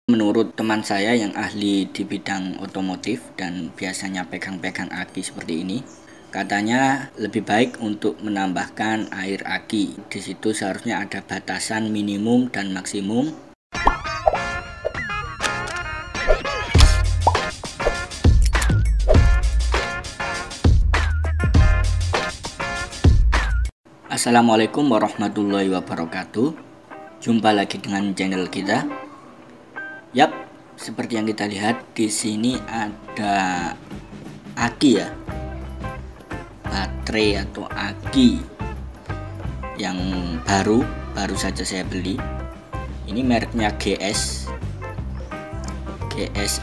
Menurut teman saya yang ahli di bidang otomotif dan biasanya pegang-pegang aki seperti ini, katanya lebih baik untuk menambahkan air aki. Di situ seharusnya ada batasan minimum dan maksimum. Assalamualaikum warahmatullahi wabarakatuh. Jumpa lagi dengan channel kita. Yap, seperti yang kita lihat di sini ada aki ya, baterai atau aki yang baru saja saya beli. Ini mereknya GS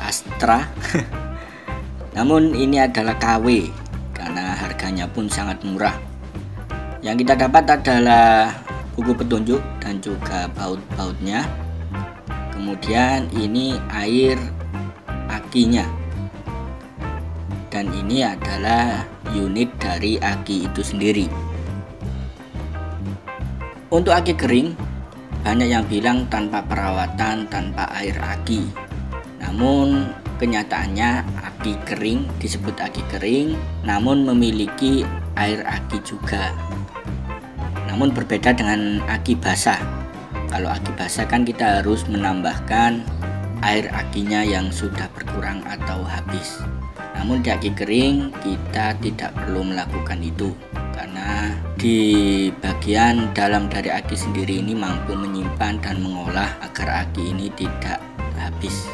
Astra. Namun ini adalah KW karena harganya pun sangat murah. Yang kita dapat adalah buku petunjuk dan juga baut-bautnya. Kemudian ini air akinya, dan ini adalah unit dari aki itu sendiri. Untuk aki kering, banyak yang bilang tanpa perawatan, tanpa air aki. Namun kenyataannya aki kering disebut aki kering, namun memiliki air aki juga. Namun berbeda dengan aki basah. Kalau aki basah kan kita harus menambahkan air akinya yang sudah berkurang atau habis. Namun di aki kering kita tidak perlu melakukan itu, karena di bagian dalam dari aki sendiri ini mampu menyimpan dan mengolah agar aki ini tidak habis.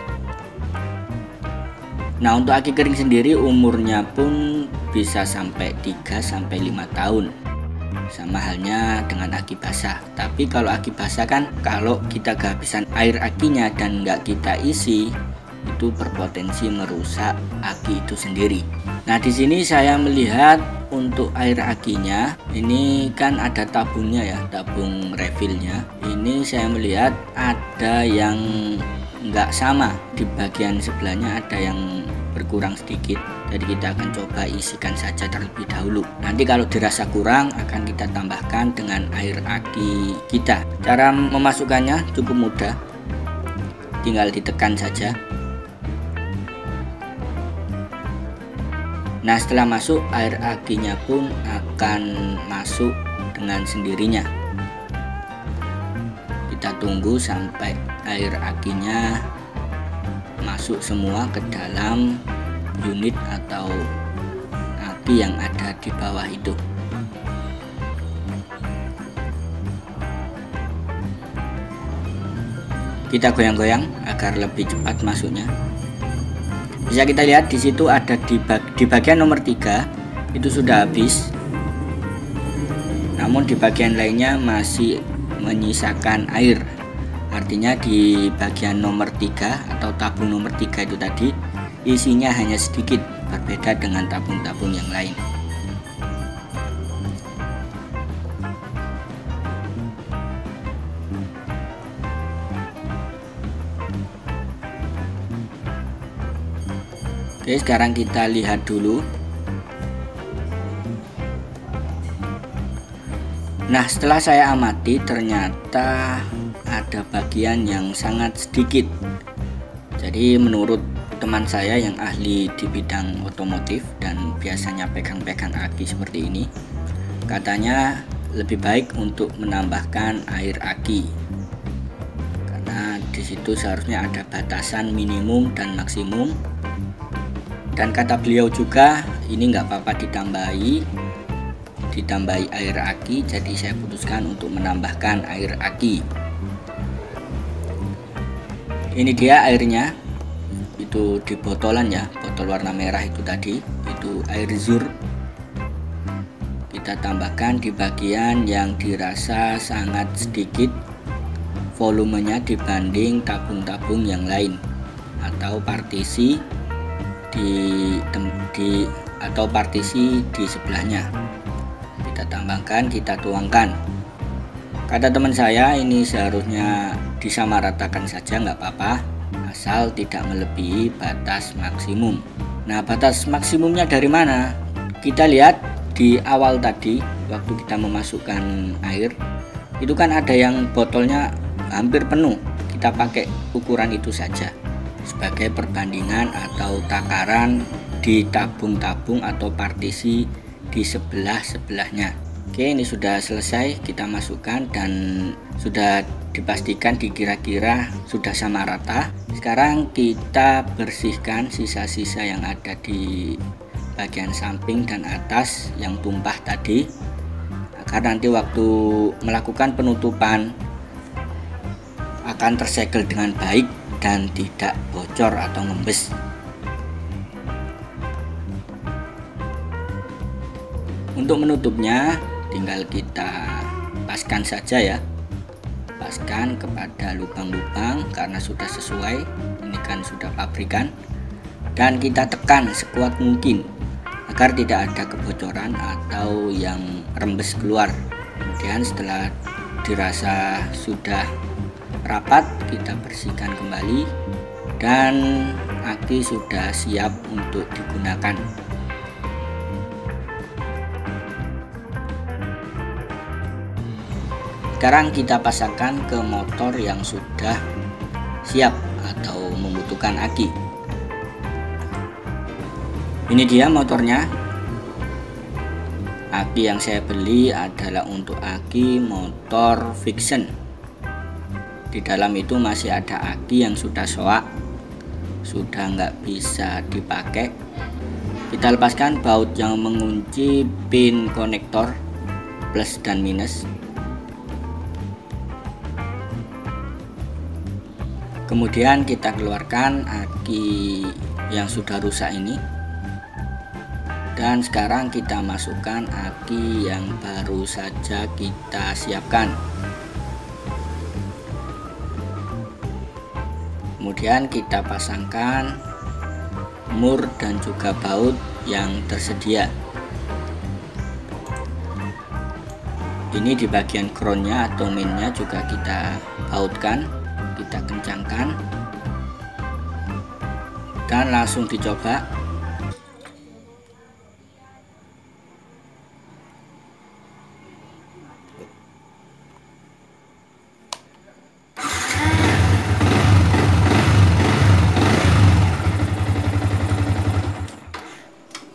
Nah, untuk aki kering sendiri umurnya pun bisa sampai 3-5 tahun. Sama halnya dengan aki basah. Tapi kalau aki basah kan kalau kita kehabisan air akinya dan nggak kita isi, itu berpotensi merusak aki itu sendiri. Nah, di sini saya melihat untuk air akinya ini kan ada tabungnya ya, tabung refillnya. Ini saya melihat ada yang nggak sama, di bagian sebelahnya ada yang berkurang sedikit. Jadi kita akan coba isikan saja terlebih dahulu. Nanti kalau dirasa kurang akan kita tambahkan dengan air aki kita. Cara memasukkannya cukup mudah, tinggal ditekan saja. Nah, setelah masuk, air akinya pun akan masuk dengan sendirinya. Kita tunggu sampai air akinya masuk semua ke dalam unit atau aki yang ada di bawah itu. Kita goyang-goyang agar lebih cepat masuknya. Bisa kita lihat di situ ada di bagian nomor 3 itu sudah habis. Namun di bagian lainnya masih menyisakan air. Artinya di bagian nomor 3 atau tabung nomor 3 itu tadi isinya hanya sedikit, berbeda dengan tabung-tabung yang lain. Oke, sekarang kita lihat dulu. Nah, setelah saya amati ternyata ada bagian yang sangat sedikit. Jadi menurut teman saya yang ahli di bidang otomotif dan biasanya pegang-pegang aki seperti ini, katanya lebih baik untuk menambahkan air aki, karena di situ seharusnya ada batasan minimum dan maksimum. Dan kata beliau juga ini nggak apa-apa ditambahi air aki. Jadi saya putuskan untuk menambahkan air aki. Ini dia airnya, itu di botolan ya, botol warna merah itu tadi, itu air zur. Kita tambahkan di bagian yang dirasa sangat sedikit volumenya dibanding tabung-tabung yang lain, atau partisi di sebelahnya. Kita tambahkan, kita tuangkan. Kata teman saya ini seharusnya disamaratakan saja, nggak apa-apa, asal tidak melebihi batas maksimum. Nah, batas maksimumnya dari mana? Kita lihat di awal tadi waktu kita memasukkan air, itu kan ada yang botolnya hampir penuh. kita pakai ukuran itu saja sebagai perbandingan atau takaran di tabung-tabung atau partisi di sebelah-sebelahnya. Oke, ini sudah selesai kita masukkan dan sudah dipastikan dikira-kira sudah sama rata. Sekarang kita bersihkan sisa-sisa yang ada di bagian samping dan atas yang tumpah tadi, agar nanti waktu melakukan penutupan akan tersegel dengan baik dan tidak bocor atau ngembes. Untuk menutupnya tinggal kita paskan saja ya, paskan kepada lubang-lubang karena sudah sesuai, ini kan sudah pabrikan, dan kita tekan sekuat mungkin agar tidak ada kebocoran atau yang rembes keluar. Kemudian setelah dirasa sudah rapat, kita bersihkan kembali dan aki sudah siap untuk digunakan. Sekarang kita pasangkan ke motor yang sudah siap atau membutuhkan aki. Ini dia motornya. Aki yang saya beli adalah untuk aki motor Vixen. Di dalam itu masih ada aki yang sudah soak, sudah nggak bisa dipakai. Kita lepaskan baut yang mengunci pin konektor plus dan minus. Kemudian kita keluarkan aki yang sudah rusak ini, dan sekarang kita masukkan aki yang baru saja kita siapkan. Kemudian kita pasangkan mur dan juga baut yang tersedia. Ini di bagian crownnya atau mainnya juga kita bautkan, kita kencangkan dan langsung dicoba.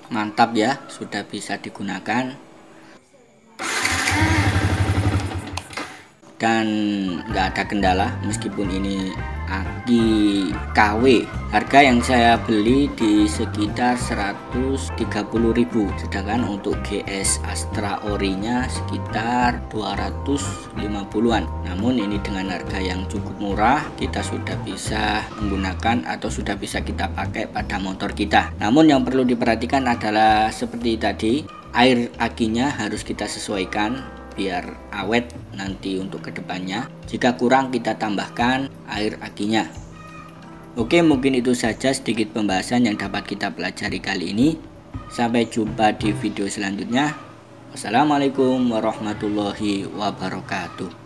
Mantap ya, sudah bisa digunakan dan nggak ada kendala meskipun ini aki KW. Harga yang saya beli di sekitar 130.000, sedangkan untuk GS Astra Ori-nya sekitar 250-an. Namun ini dengan harga yang cukup murah, kita sudah bisa menggunakan atau sudah bisa kita pakai pada motor kita. Namun yang perlu diperhatikan adalah seperti tadi, air akinya harus kita sesuaikan biar awet nanti untuk kedepannya. Jika kurang kita tambahkan air akinya. Oke, mungkin itu saja sedikit pembahasan yang dapat kita pelajari kali ini. Sampai jumpa di video selanjutnya. Wassalamualaikum warahmatullahi wabarakatuh.